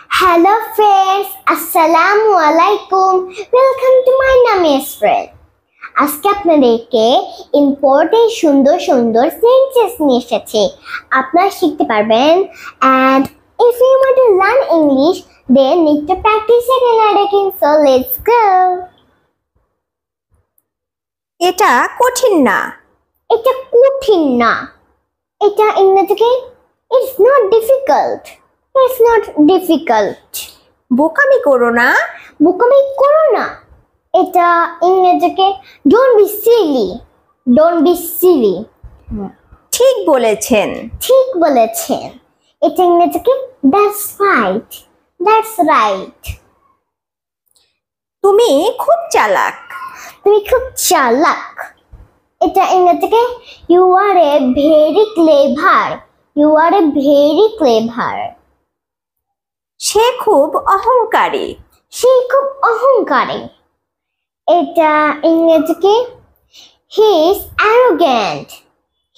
Hello friends, Assalamu alaikum. Welcome to my Namis friend. আজকে আপনাদেরকে important সুন্দর সুন্দর সেন্টেন্স নিয়ে এসেছি। আপনারা শিখতে পারবেন। And if you want to learn English, then need to practice it in writing. So let's go. এটা কঠিন না। এটা কঠিন না। এটা ইংরেজিতে It's not difficult. It's not difficult. বোকামি করো না। বোকামি করো না। এটা ইংরেজিতে Don't be silly. Don't be silly. ঠিক বলেছেন। ঠিক বলেছেন। এটা ইংরেজিতে That's right. That's right. তুমি খুব চালাক। তুমি খুব চালাক। এটা ইংরেজিতে You are a very clever. You are a very clever. সে খুব অহংকারী। সে খুব অহংকারী। এটা ইংরেজিতে He is arrogant.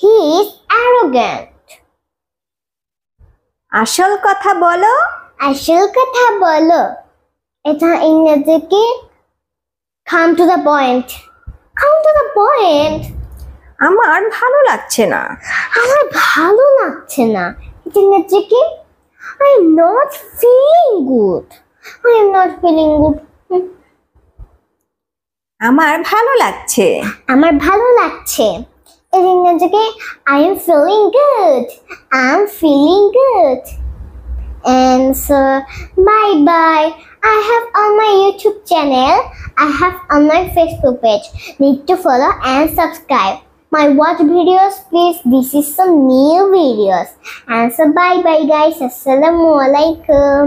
He is arrogant. আসল কথা বলো। আসল কথা বলো। এটা ইংরেজিতে Come to the point. Come to the point. আমার ভালো লাগছে না। আমার ভালো লাগছে না। এটা ইংরেজিতে I am not feeling good. I am not feeling good. আমার ভালো লাগছে। আমার ভালো লাগছে। এর ইংরেজিতে I am feeling good. I am feeling good. And so bye bye. I have on my YouTube channel. I have on my Facebook page. Need to follow and subscribe. My watch videos, please. This is some new videos. And so bye bye guys. Assalamu alaikum.